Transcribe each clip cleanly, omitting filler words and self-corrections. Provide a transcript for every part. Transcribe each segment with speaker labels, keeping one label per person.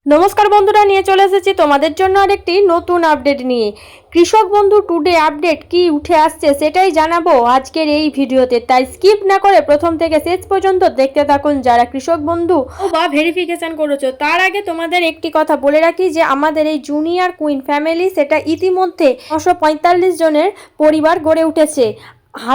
Speaker 1: নমস্কার বন্ধুরা, নিয়ে চলে এসেছি তোমাদের জন্য আরেকটি নতুন আপডেট নিয়ে। কৃষক বন্ধু টুডে আপডেট কি উঠে আসছে সেটাই জানাবো আজকের এই ভিডিওতে, তাই স্কিপ না করে প্রথম থেকে শেষ পর্যন্ত দেখতে থাকুন। যারা কৃষক বন্ধু বা ভেরিফিকেশন করেছো তার আগে তোমাদের একটি কথা বলে রাখি যে আমাদের এই জুনিয়র কুইন ফ্যামিলি সেটা ইতিমধ্যে 945 জনের পরিবার গড়ে উঠেছে।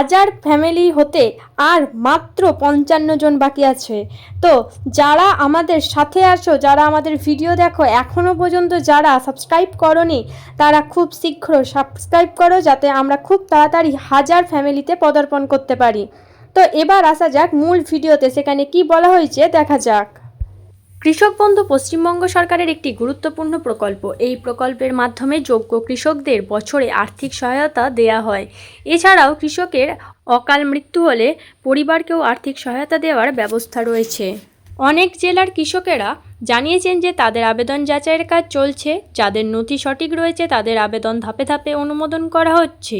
Speaker 1: 1000 ফ্যামিলি হতে আর মাত্র 55 জন বাকি আছে। তো যারা আমাদের সাথে আছো, যারা আমাদের ভিডিও দেখো, এখনও পর্যন্ত যারা সাবস্ক্রাইব করোনি তারা খুব শীঘ্র সাবস্ক্রাইব করো, যাতে আমরা খুব তাড়াতাড়ি 1000 ফ্যামিলিতে পদার্পণ করতে পারি। তো এবার আসা যাক মূল ভিডিওতে, সেখানে কি বলা হয়েছে দেখা যাক। কৃষক বন্ধু পশ্চিমবঙ্গ সরকারের একটি গুরুত্বপূর্ণ প্রকল্প। এই প্রকল্পের মাধ্যমে যোগ্য কৃষকদের বছরে আর্থিক সহায়তা দেয়া হয়। এছাড়াও কৃষকের অকাল মৃত্যু হলে পরিবারকেও আর্থিক সহায়তা দেওয়ার ব্যবস্থা রয়েছে। অনেক জেলার কৃষকেরা জানিয়েছেন যে তাদের আবেদন যাচাইয়ের কাজ চলছে। যাদের নথি সঠিক রয়েছে তাদের আবেদন ধাপে ধাপে অনুমোদন করা হচ্ছে।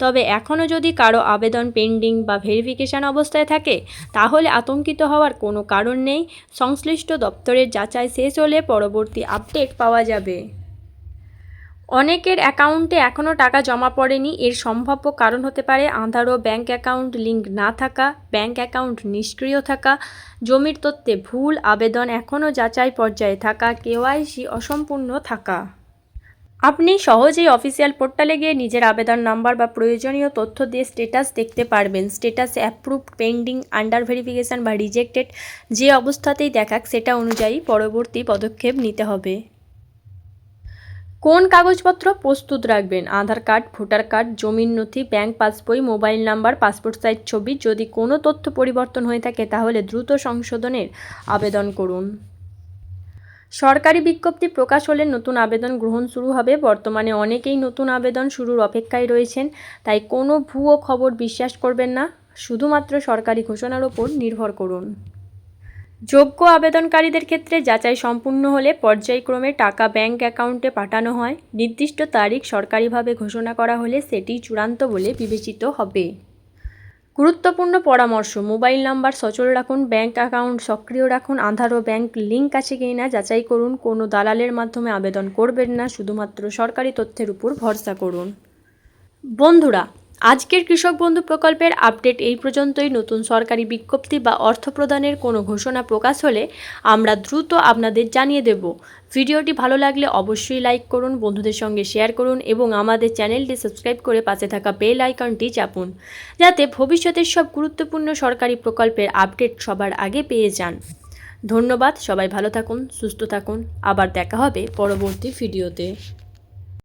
Speaker 1: তবে এখনও যদি কারো আবেদন পেন্ডিং বা ভেরিফিকেশন অবস্থায় থাকে তাহলে আতঙ্কিত হওয়ার কোনো কারণ নেই। সংশ্লিষ্ট দপ্তরের যাচাই শেষ হলে পরবর্তী আপডেট পাওয়া যাবে। অনেকের অ্যাকাউন্টে এখনও টাকা জমা পড়েনি। এর সম্ভাব্য কারণ হতে পারে আধার ও ব্যাঙ্ক অ্যাকাউন্ট লিঙ্ক না থাকা, ব্যাঙ্ক অ্যাকাউন্ট নিষ্ক্রিয় থাকা, জমির তথ্যে ভুল, আবেদন এখনও যাচাই পর্যায়ে থাকা, কেওয়াইসি অসম্পূর্ণ থাকা। আপনি সহজেই অফিসিয়াল পোর্টালে গিয়ে নিজের আবেদন নাম্বার বা প্রয়োজনীয় তথ্য দিয়ে স্ট্যাটাস দেখতে পারবেন। স্ট্যাটাসে অ্যাপ্রুভড, পেন্ডিং, আন্ডার ভেরিফিকেশন বা রিজেক্টেড যে অবস্থাতেই দেখাক সেটা অনুযায়ী পরবর্তী পদক্ষেপ নিতে হবে। কোন কাগজপত্র প্রস্তুত রাখবেন? আধার কার্ড, ভোটার কার্ড, জমির নথি, ব্যাংক পাসবই, মোবাইল নাম্বার, পাসপোর্ট সাইজ ছবি। যদি কোনো তথ্য পরিবর্তন হয়ে থাকে তাহলে দ্রুত সংশোধনের আবেদন করুন। সরকারি বিজ্ঞপ্তি প্রকাশ হলে নতুন আবেদন গ্রহণ শুরু হবে। বর্তমানে অনেকেই নতুন আবেদন শুরুর অপেক্ষায় রয়েছেন, তাই কোনো ভুয়ো খবর বিশ্বাস করবেন না। শুধুমাত্র সরকারি ঘোষণার ওপর নির্ভর করুন। যোগ্য আবেদনকারীদের ক্ষেত্রে যাচাই সম্পূর্ণ হলে পর্যায়ক্রমে টাকা ব্যাংক অ্যাকাউন্টে পাঠানো হয়। নির্দিষ্ট তারিখ সরকারিভাবে ঘোষণা করা হলে সেটি চূড়ান্ত বলে বিবেচিত হবে। গুরুত্বপূর্ণ পরামর্শ: মোবাইল নাম্বার সচল রাখুন, ব্যাংক অ্যাকাউন্ট সক্রিয় রাখুন, আধার ও ব্যাংক লিঙ্ক আছে কিনা যাচাই করুন। কোনো দালালের মাধ্যমে আবেদন করবেন না, শুধুমাত্র সরকারি তথ্যের উপর ভরসা করুন। বন্ধুরা, আজকের কৃষক বন্ধু প্রকল্পের আপডেট এই পর্যন্তই। নতুন সরকারি বিজ্ঞপ্তি বা অর্থ প্রদানের কোনো ঘোষণা প্রকাশ হলে আমরা দ্রুত আপনাদের জানিয়ে দেব। ভিডিওটি ভালো লাগলে অবশ্যই লাইক করুন, বন্ধুদের সঙ্গে শেয়ার করুন এবং আমাদের চ্যানেলটি সাবস্ক্রাইব করে পাশে থাকা বেল আইকনটি চাপুন, যাতে ভবিষ্যতের সব গুরুত্বপূর্ণ সরকারি প্রকল্পের আপডেট সবার আগে পেয়ে যান। ধন্যবাদ, সবাই ভালো থাকুন, সুস্থ থাকুন। আবার দেখা হবে পরবর্তী ভিডিওতে।